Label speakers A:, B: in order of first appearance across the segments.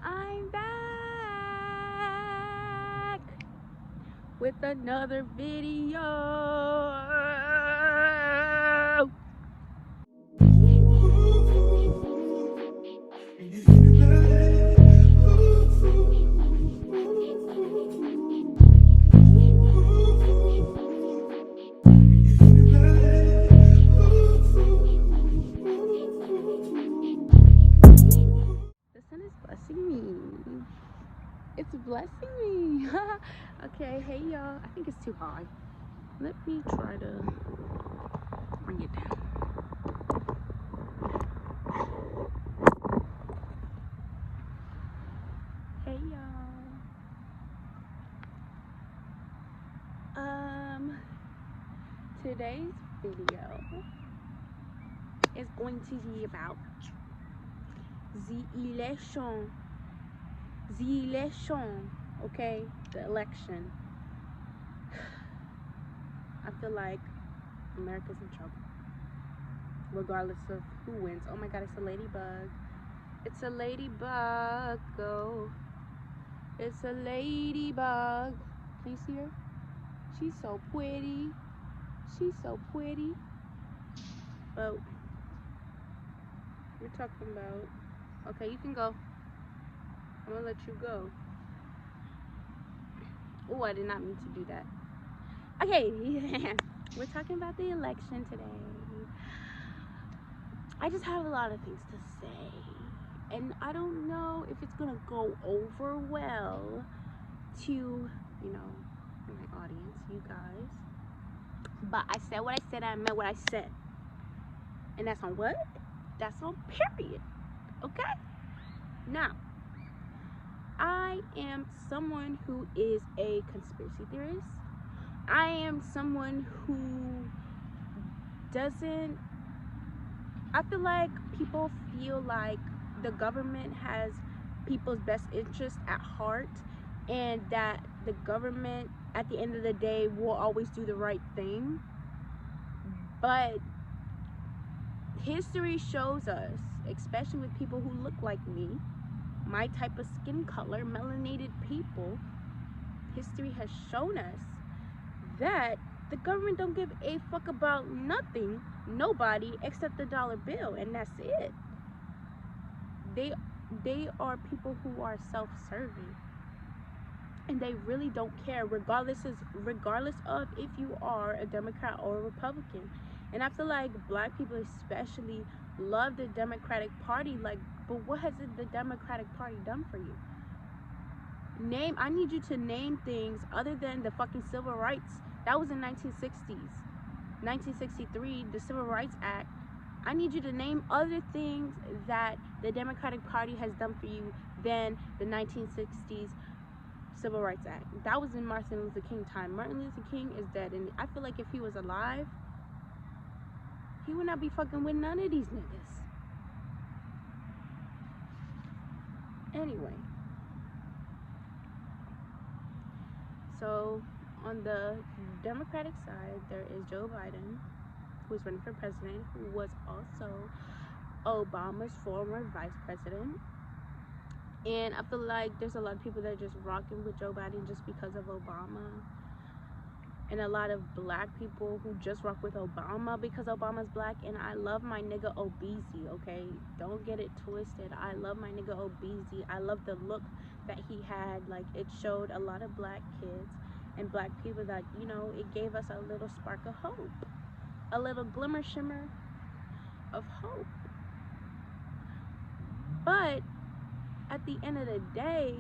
A: I'm back with another video. The sun is blessing me. It's blessing me. Okay, hey y'all. I think it's too high. Let me try to bring it down. Hey y'all. Today's video is going to be about the election. Okay? The election. I feel like America's in trouble. Regardless of who wins. Oh my god, it's a ladybug. It's a ladybug. Oh. It's a ladybug. Can you see her? She's so pretty. She's so pretty. But we're talking about... Okay, you can go. I'm gonna let you go. Oh, I did not mean to do that. Okay, we're talking about the election today. I just have a lot of things to say. And I don't know if it's gonna go over well to, you know, my audience, you guys. But I said what I said, I meant what I said. And that's on what? That's on period. Okay? Now, I am someone who is a conspiracy theorist. I am someone who doesn't... I feel like people feel like the government has people's best interest at heart, and that the government at the end of the day will always do the right thing. But history shows us, especially with people who look like me, my type of skin color, melanated people, history has shown us that the government don't give a fuck about nothing, nobody, except the dollar bill, and that's it. They are people who are self-serving, and they really don't care, regardless of if you are a Democrat or a Republican. And I feel like black people especially love the Democratic Party. Like, but what has the Democratic Party done for you? I need you to name things other than the fucking civil rights. That was in 1960s. 1963, the Civil Rights Act. I need you to name other things that the Democratic Party has done for you than the 1960s Civil Rights Act. That was in Martin Luther King time. Martin Luther King is dead, and I feel like if he was alive, he would not be fucking with none of these niggas. Anyway, so on the Democratic side, there is Joe Biden, who's running for president, who was also Obama's former vice president. And I feel like there's a lot of people that are just rocking with Joe Biden just because of Obama. And a lot of black people who just rock with Obama because Obama's black. And I love my nigga Obeezy, okay? Don't get it twisted. I love my nigga Obeezy. I love the look that he had. Like, it showed a lot of black kids and black people that, you know, it gave us a little spark of hope. A little glimmer shimmer of hope. But at the end of the day,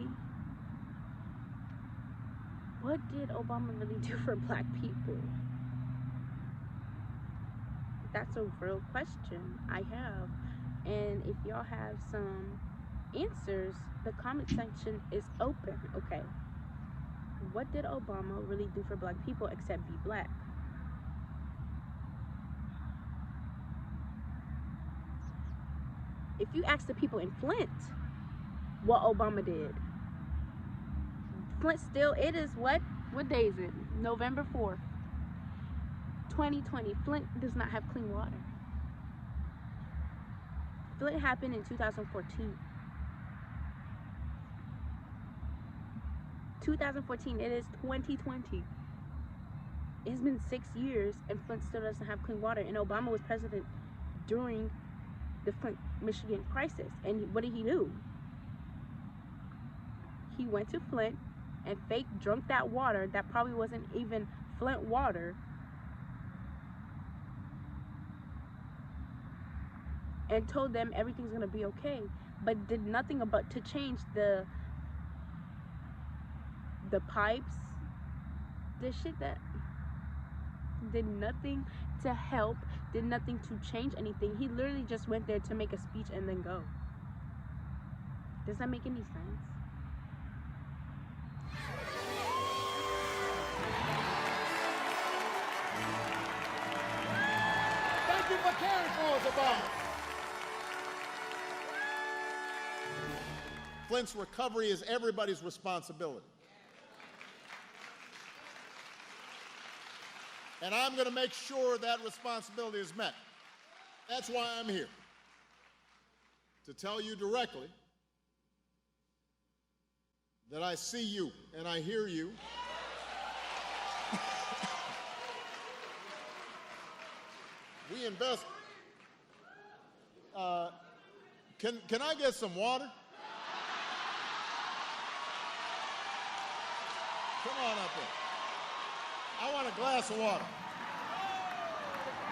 A: what did Obama really do for black people? That's a real question I have. And if y'all have some answers, the comment section is open. Okay, what did Obama really do for black people except be black? If you ask the people in Flint what Obama did, Flint still, it is what day is it? November 4th, 2020. Flint does not have clean water. Flint happened in 2014. 2014, it is 2020. It's been 6 years and Flint still doesn't have clean water. And Obama was president during the Flint, Michigan crisis. And what did he do? He went to Flint and fake drunk that water that probably wasn't even Flint water, and told them everything's gonna be okay, but did nothing about to change the pipes, the shit that did nothing to help, did nothing to change anything. He literally just went there to make a speech and then go. Does that make any sense?
B: Thank you for caring for us, Obama. Flint's recovery is everybody's responsibility. And I'm going to make sure that responsibility is met. That's why I'm here, to tell you directly that I see you and I hear you. We invest. Can I get some water? Come on up here. I want a glass of water.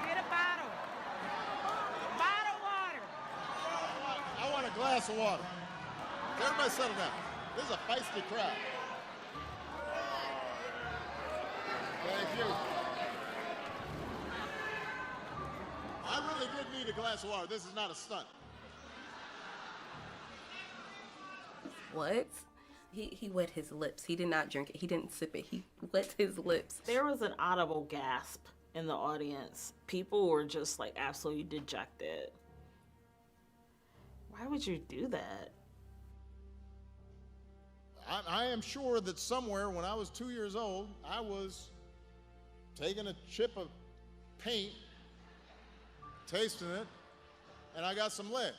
C: Get a bottle. Bottle water.
B: I want a glass of water. Everybody settle down. This is a feisty crowd. Thank you. I really did need a glass of water. This is not a stunt.
D: What? He wet his lips. He did not drink it. He didn't sip it. He wet his lips.
C: There was an audible gasp in the audience. People were just like absolutely dejected. Why would you do that?
B: I am sure that somewhere when I was 2 years old, I was taking a chip of paint, tasting it, and I got some lead.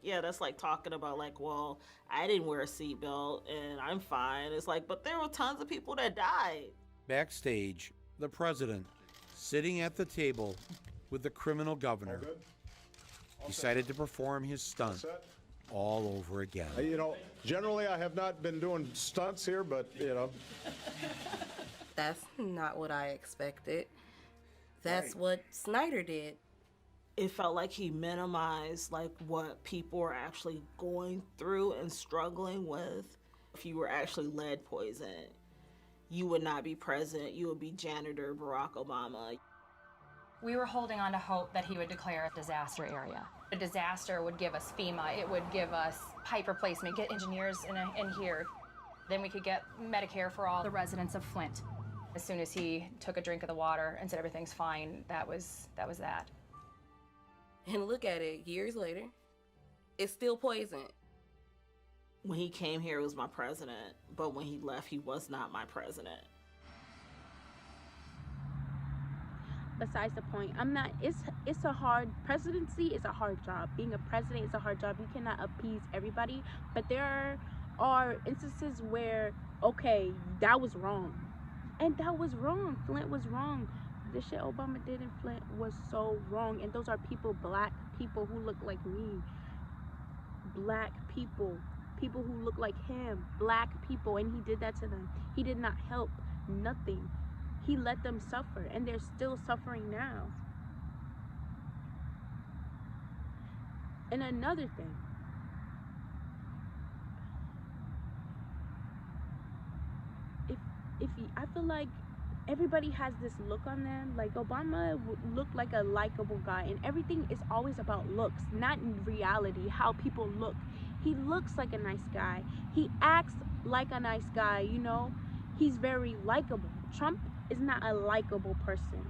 C: Yeah, that's like talking about like, well, I didn't wear a seatbelt and I'm fine. It's like, but there were tons of people that died.
E: Backstage, the president, sitting at the table with the criminal governor, decided to perform his stunt all over again.
F: You know, generally I have not been doing stunts here, but, you know.
D: That's not what I expected. That's what Snyder did.
C: It felt like he minimized like what people are actually going through and struggling with. If you were actually lead poisoned, you would not be president. You would be janitor Barack Obama.
G: We were holding on to hope that he would declare a disaster area. A disaster would give us FEMA, it would give us pipe replacement, get engineers in here. Then we could get Medicare for all the residents of Flint. As soon as he took a drink of the water and said everything's fine, that was that.
D: And look at it, years later, it's still poison.
C: When he came here, he was my president, but when he left, he was not my president.
A: Besides the point, it's a hard, presidency is a hard job. Being a president is a hard job. You cannot appease everybody, but there are instances where, okay, that was wrong. And that was wrong. Flint was wrong. The shit Obama did in Flint was so wrong. And those are people, black people who look like me. Black people. People who look like him. Black people. And he did that to them. He did not help. Nothing. He let them suffer. And they're still suffering now. And another thing. I feel like everybody has this look on them. Like Obama looked like a likable guy, and everything is always about looks, not in reality how people look. He looks like a nice guy. He acts like a nice guy, you know. He's very likable. Trump is not a likable person,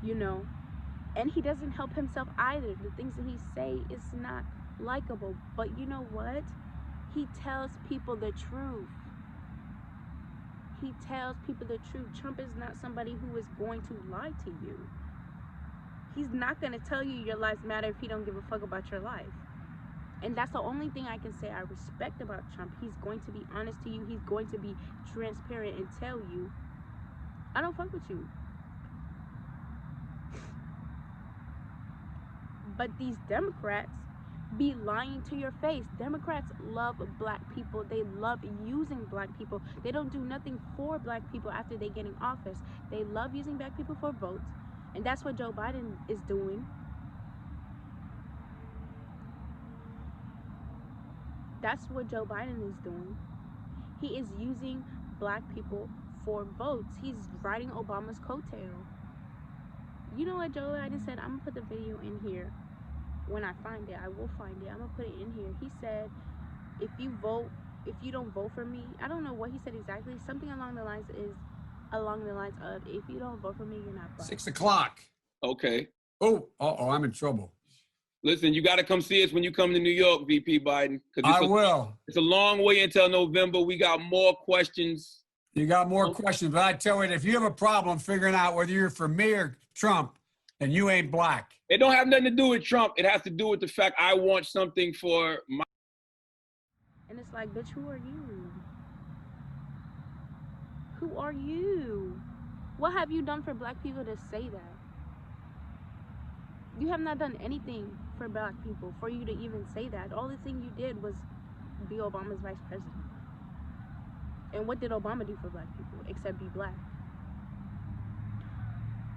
A: you know. And he doesn't help himself either. The things that he say is not likable. But you know what? He tells people the truth. He tells people the truth. Trump is not somebody who is going to lie to you. He's not going to tell you your lives matter if he don't give a fuck about your life. And that's the only thing I can say I respect about Trump. He's going to be honest to you. He's going to be transparent and tell you, I don't fuck with you. But these Democrats be lying to your face. Democrats love black people. They love using black people. They don't do nothing for black people after they get in office. They love using black people for votes. And that's what Joe Biden is doing. That's what Joe Biden is doing. He is using black people for votes. He's riding Obama's coattail. You know what Joe Biden said? I'm going to put the video in here. When I find it, I will find it. I'm going to put it in here. He said, if you don't vote for me, I don't know what he said exactly. Something along the lines of, if you don't vote for me, you're not black.
H: 6 o'clock.
I: Okay.
H: Oh, I'm in trouble.
I: Listen, you got to come see us when you come to New York, VP Biden.
H: I will.
I: It's a long way until November. We got more questions.
H: You got more questions, but I tell you, if you have a problem figuring out whether you're for me or Trump, then you ain't black.
I: It don't have nothing to do with Trump. It has to do with the fact I want something for my...
A: And it's like, bitch, who are you? Who are you? What have you done for black people to say that? You have not done anything for black people for you to even say that. The only thing you did was be Obama's vice president. And what did Obama do for black people except be black?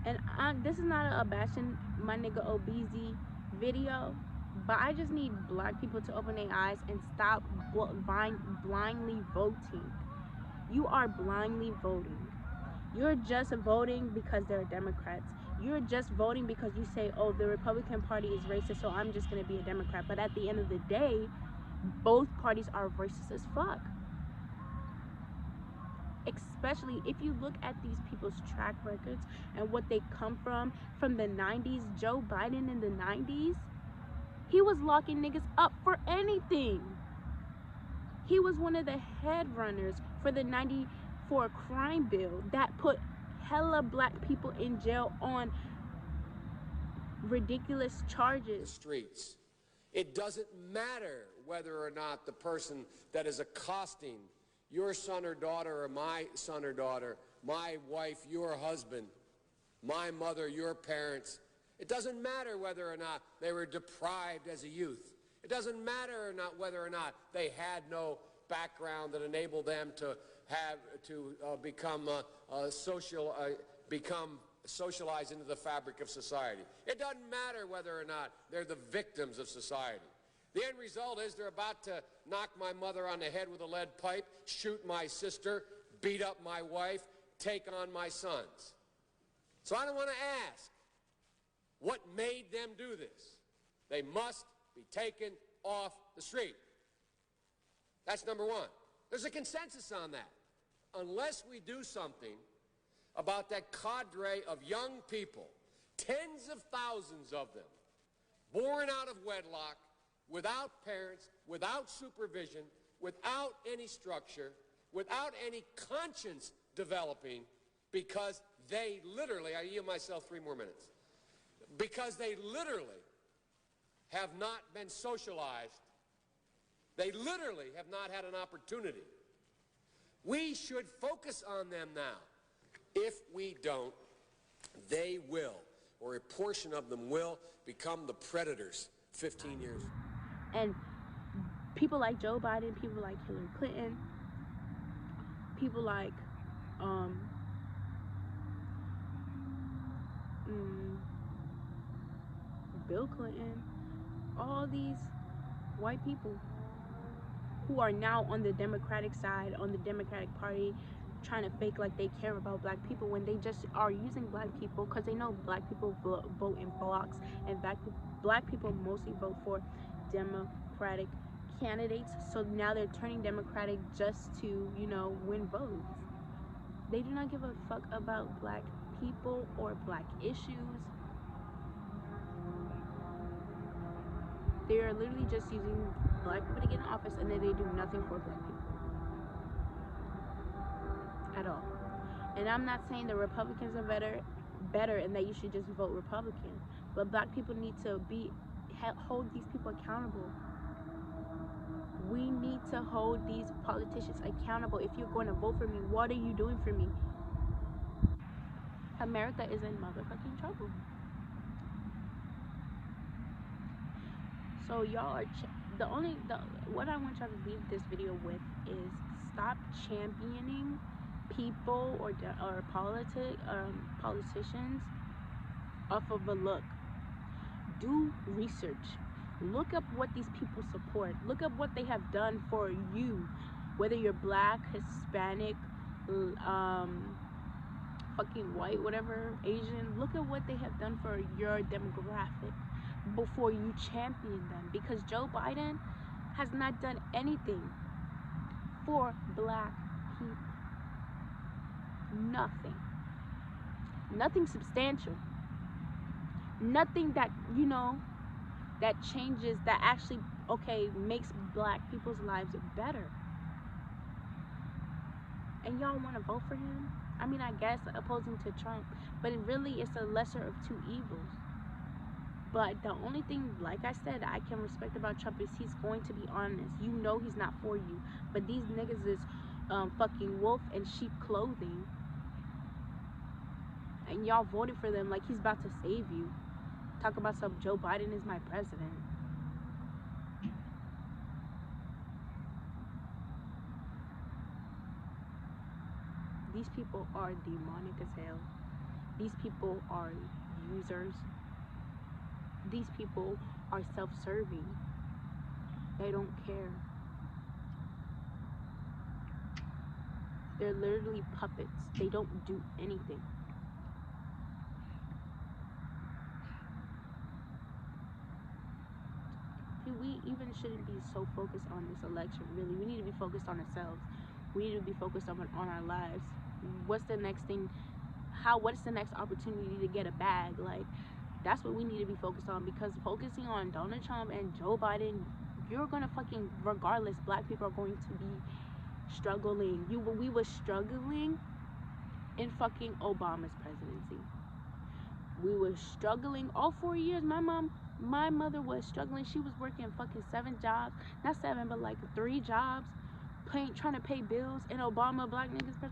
A: And this is not a bashing my nigga OBZ video, but I just need black people to open their eyes and stop blindly voting. You are blindly voting. You're just voting because they're Democrats. You're just voting because you say, oh, the Republican Party is racist, so I'm just going to be a Democrat. But at the end of the day, both parties are racist as fuck. Especially if you look at these people's track records and what they come from the 90s. Joe Biden in the 90s, he was locking niggas up for anything. He was one of the head runners for the 94 crime bill that put hella black people in jail on ridiculous charges.
J: Streets. It doesn't matter whether or not the person that is accosting your son or daughter or my son or daughter, my wife, your husband, my mother, your parents. It doesn't matter whether or not they were deprived as a youth. It doesn't matter or not whether or not they had no background that enabled them to become socialized into the fabric of society. It doesn't matter whether or not they're the victims of society. The end result is they're about to knock my mother on the head with a lead pipe, shoot my sister, beat up my wife, take on my sons. So I don't want to ask what made them do this. They must be taken off the street. That's number one. There's a consensus on that. Unless we do something about that cadre of young people, tens of thousands of them, born out of wedlock, without parents, without supervision, without any structure, without any conscience developing, because they literally, I yield myself 3 more minutes, because they literally have not been socialized. They literally have not had an opportunity. We should focus on them now. If we don't, they will, or a portion of them will, become the predators 15 years.
A: And people like Joe Biden, people like Hillary Clinton, people like Bill Clinton, all these white people who are now on the Democratic side, on the Democratic Party, trying to fake like they care about black people when they just are using black people because they know black people vote in blocks, and black people mostly vote for Democratic candidates. So now they're turning Democratic just to, win votes. They do not give a fuck about black people or black issues. They are literally just using black people to get in office, and then they do nothing for black people at all. And I'm not saying the Republicans are better and that you should just vote Republican, but black people need to hold these people accountable. We need to hold these politicians accountable. If you're going to vote for me, what are you doing for me? America is in motherfucking trouble. So y'all are what I want y'all to leave this video with is stop championing people or politicians off of a look. Do research. Look up what these people support. Look up what they have done for you, whether you're black, Hispanic, fucking white, whatever, Asian. Look at what they have done for your demographic before you champion them, because Joe Biden has not done anything for black people. Nothing substantial, nothing that, you know, that changes, that actually, okay, makes black people's lives better. And y'all want to vote for him? I mean, I guess opposing to Trump, but it really is a lesser of two evils. But the only thing, like I said, I can respect about Trump is he's going to be honest. You know he's not for you. But these niggas is fucking wolf and sheep clothing. And y'all voted for them like he's about to save you. Talk about some Joe Biden is my president. These people are demonic as hell. These people are users. These people are self-serving. They don't care. They're literally puppets. They don't do anything. We even shouldn't be so focused on this election, really. We need to be focused on ourselves. We need to be focused on our lives. What's the next thing? What's the next opportunity to get a bag? Like, that's what we need to be focused on, because focusing on Donald Trump and Joe Biden, you're gonna fucking, regardless, black people are going to be struggling. We were struggling in fucking Obama's presidency. We were struggling all 4 years. My mother was struggling. She was working fucking 7 jobs, not 7, but like 3 jobs, trying to pay bills. And Obama, black niggas,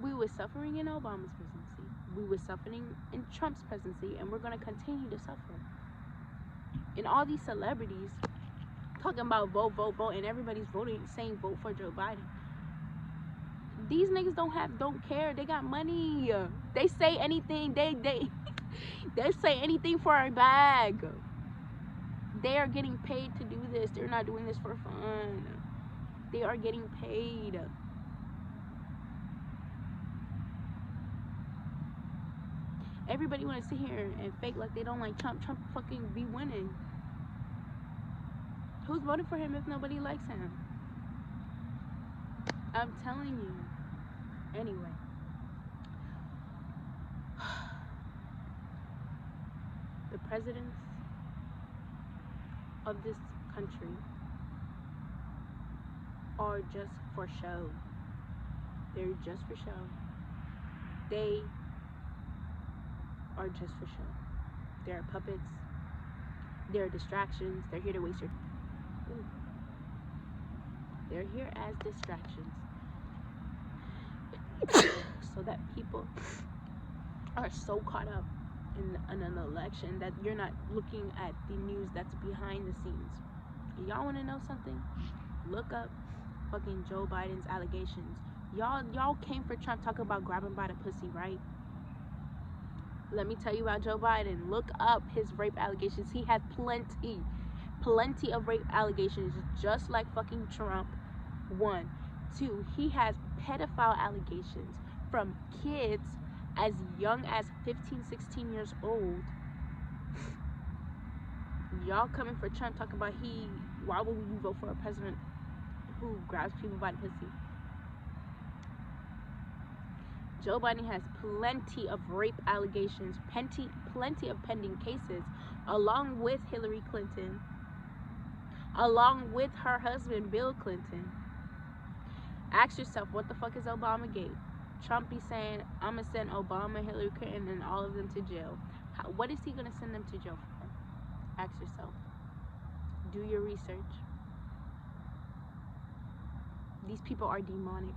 A: we were suffering in Obama's presidency. We were suffering in Trump's presidency, and we're gonna continue to suffer. And all these celebrities talking about vote, vote, vote, and everybody's voting, saying vote for Joe Biden. These niggas don't care. They got money. They say anything. They say anything for a bag. They are getting paid to do this. They're not doing this for fun. They are getting paid. Everybody want to sit here and fake like they don't like Trump. Trump fucking be winning. Who's voting for him if nobody likes him? I'm telling you. Anyway. The presidents of this country are just for show. They're just for show. They are just for show. They're puppets. They're distractions. They're here to waste your... Ooh. They're here as distractions. So that people are so caught up in an election that you're not looking at the news that's behind the scenes. Y'all want to know something? Look up fucking Joe Biden's allegations. Y'all came for Trump talking about grabbing by the pussy, right? Let me tell you about Joe Biden. Look up his rape allegations. He has plenty of rape allegations, just like fucking Trump. 1. 2, he has pedophile allegations from kids as young as 15, 16 years old. Y'all coming for Trump talking about why would you vote for a president who grabs people by the pussy? Joe Biden has plenty of rape allegations, plenty of pending cases, along with Hillary Clinton, along with her husband, Bill Clinton. Ask yourself, what the fuck is Obamagate? Trump be saying, I'm going to send Obama, Hillary Clinton, and all of them to jail. What is he going to send them to jail for? Ask yourself. Do your research. These people are demonic.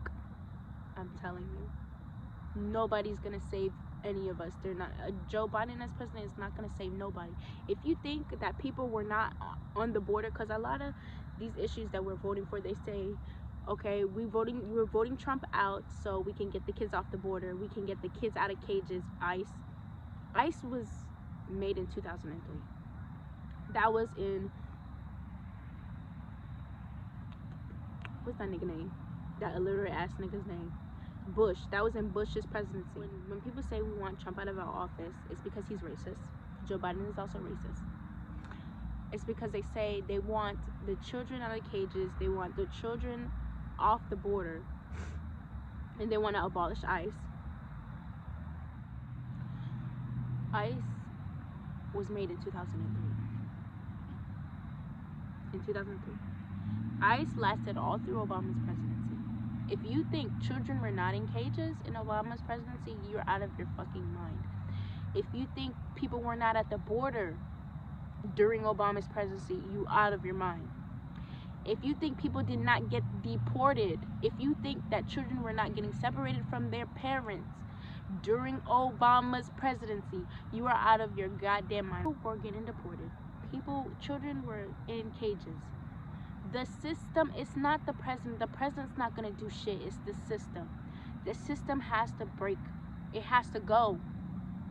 A: I'm telling you. Nobody's gonna save any of us. They're not. Joe Biden as president is not gonna save nobody. If you think that people were not on the border, because a lot of these issues that we're voting for, they say, okay, we're voting Trump out so we can get the kids off the border. We can get the kids out of cages. ICE was made in 2003. That was in, what's that nigga name? That illiterate ass nigga's name. Bush. That was in Bush's presidency. When people say we want Trump out of our office, it's because he's racist. Joe Biden is also racist. It's because they say they want the children out of cages, they want the children off the border, and they want to abolish ICE. ICE was made in 2003. In 2003. ICE lasted all through Obama's presidency. If you think children were not in cages in Obama's presidency, you're out of your fucking mind. If you think people were not at the border during Obama's presidency, you out of your mind. If you think people did not get deported, if you think that children were not getting separated from their parents during Obama's presidency, you are out of your goddamn mind. People were getting deported. Children were in cages. The system is not the president. The president's not gonna do shit. It's the system. The system has to break. It has to go.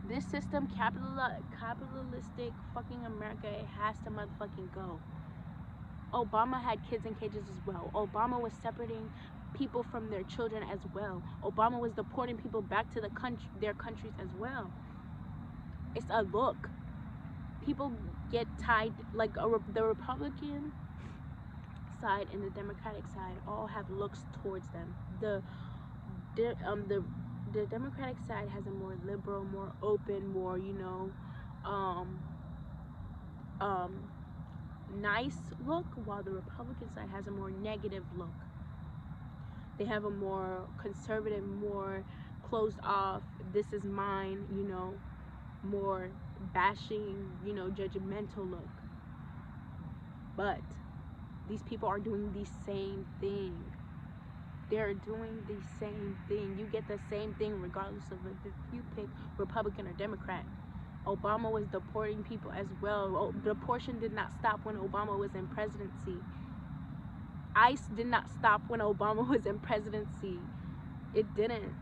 A: This system, capitalistic fucking America, it has to motherfucking go. Obama had kids in cages as well. Obama was separating people from their children as well. Obama was deporting people back to their countries as well. It's a look. People get tied, like the Republican side and the Democratic side all have looks towards them. The Democratic side has a more liberal, more open, more, nice look, while the Republican side has a more negative look. They have a more conservative, more closed off, this is mine, more bashing, judgmental look. But these people are doing the same thing. They're doing the same thing. You get the same thing regardless of if you pick Republican or Democrat. Obama was deporting people as well. Deportation did not stop when Obama was in presidency. ICE did not stop when Obama was in presidency. It didn't.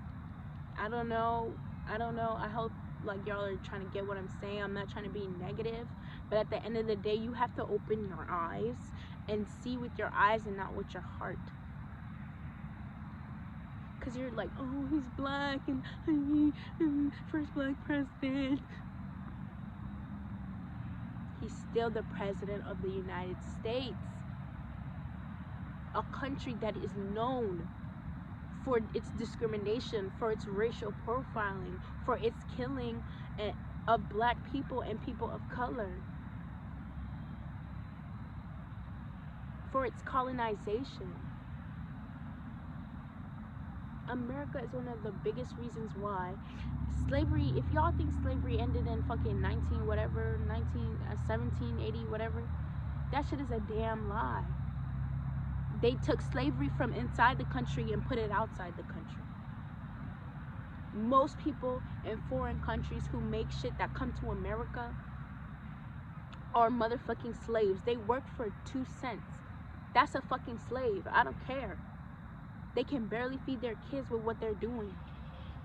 A: I don't know. I hope like y'all are trying to get what I'm saying. I'm not trying to be negative, but at the end of the day, you have to open your eyes and see with your eyes and not with your heart. Cause you're like, oh, he's black and first black president. He's still the president of the United States, a country that is known for its discrimination, for its racial profiling, for its killing of black people and people of color, for its colonization. America is one of the biggest reasons why slavery, if y'all think slavery ended in fucking 1780 whatever, that shit is a damn lie. They took slavery from inside the country and put it outside the country. Most people in foreign countries who make shit that come to America are motherfucking slaves. They work for 2 cents. That's a fucking slave. I don't care. They can barely feed their kids with what they're doing.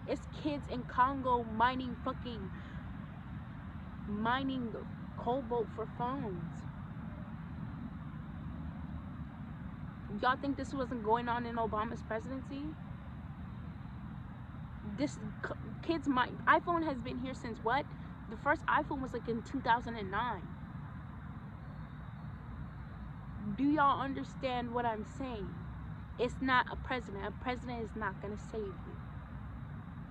A: It's kids in Congo mining cobalt for phones. Y'all think this wasn't going on in Obama's presidency? iPhone has been here since what? The first iPhone was like in 2009. Do y'all understand what I'm saying? It's not a president. A president is not going to save you.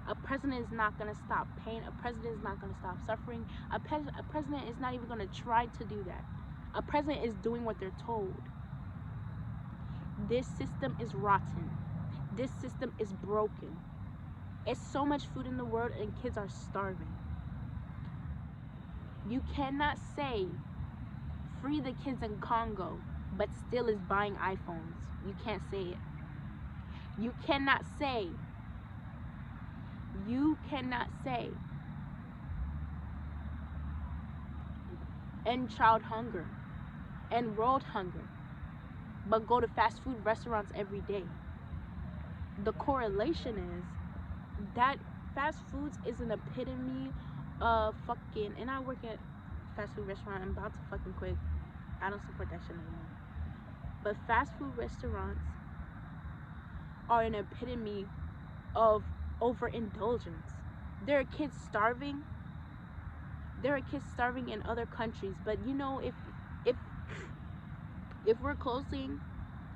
A: A president is not going to stop pain. A president is not going to stop suffering. A president is not even going to try to do that. A president is doing what they're told. This system is rotten. This system is broken. It's so much food in the world and kids are starving. You cannot say free the kids in Congo, but still is buying iPhones. You can't say it. You cannot say. You cannot say. End child hunger and world hunger, but go to fast food restaurants every day. The correlation is that fast foods is an epitome of fucking, and I work at fast food restaurant. I'm about to fucking quit. I don't support that shit anymore. But fast food restaurants are an epitome of overindulgence. There are kids starving. There are kids starving in other countries. But you know, if we're closing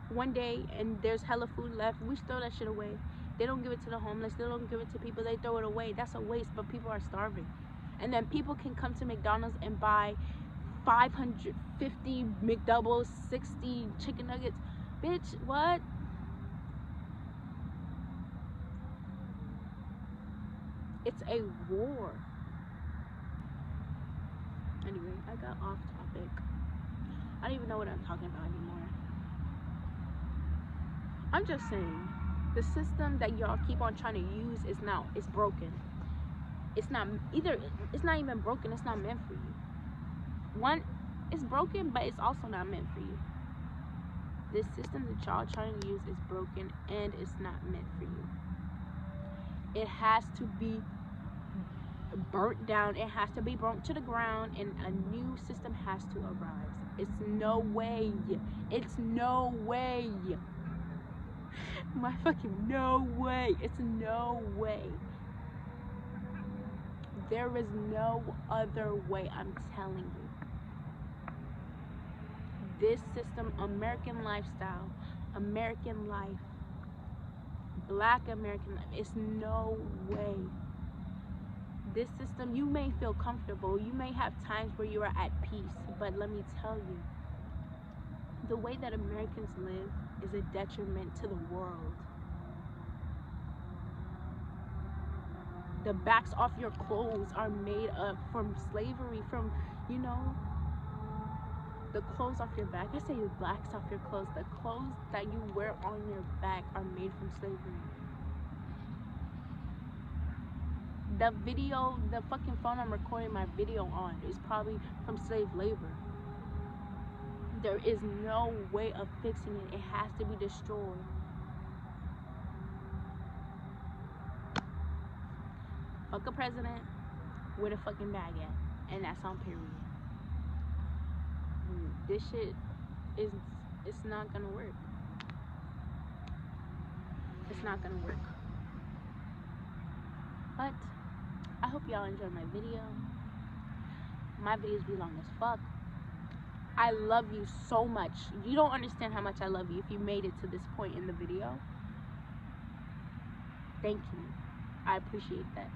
A: one day and there's hella food left, we throw that shit away. They don't give it to the homeless. They don't give it to people. They throw it away. That's a waste, but people are starving. And then people can come to McDonald's and buy 550 McDoubles, 60 chicken nuggets. Bitch, what? It's a war. Anyway, I got off topic. I don't even know what I'm talking about anymore. I'm just saying, the system that y'all keep on trying to use is now, it's broken. It's not even broken, it's not meant for you. One, it's broken, but it's also not meant for you. This system that y'all trying to use is broken and it's not meant for you. It has to be burnt down. It has to be burnt to the ground, and a new system has to arise. It's no way. It's no way. My fucking no way. It's no way. There is no other way. I'm telling you. This system, American lifestyle, American life, Black American life, it's no way. This system, you may feel comfortable, you may have times where you are at peace, but let me tell you, the way that Americans live is a detriment to the world. The backs off your clothes are made up from slavery, from, you know, the clothes off your back. I say the backs off your clothes. The clothes that you wear on your back are made from slavery. The video, the fucking phone I'm recording my video on is probably from slave labor. There is no way of fixing it. It has to be destroyed. Fuck a president with a fucking bag at. And that's on period. This shit is, it's not gonna work. It's not gonna work. But I hope y'all enjoyed my video. My videos be long as fuck. I love you so much. You don't understand how much I love you if you made it to this point in the video. Thank you. I appreciate that.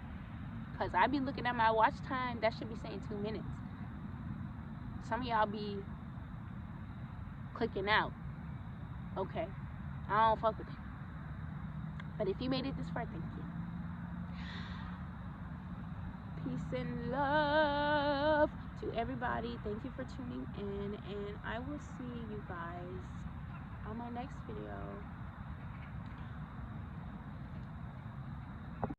A: Because I be looking at my watch time, that should be saying 2 minutes. Some of y'all be clicking out. Okay. I don't fuck with it. But if you made it this far, thank you. Peace and love to everybody. Thank you for tuning in, and I will see you guys on my next video.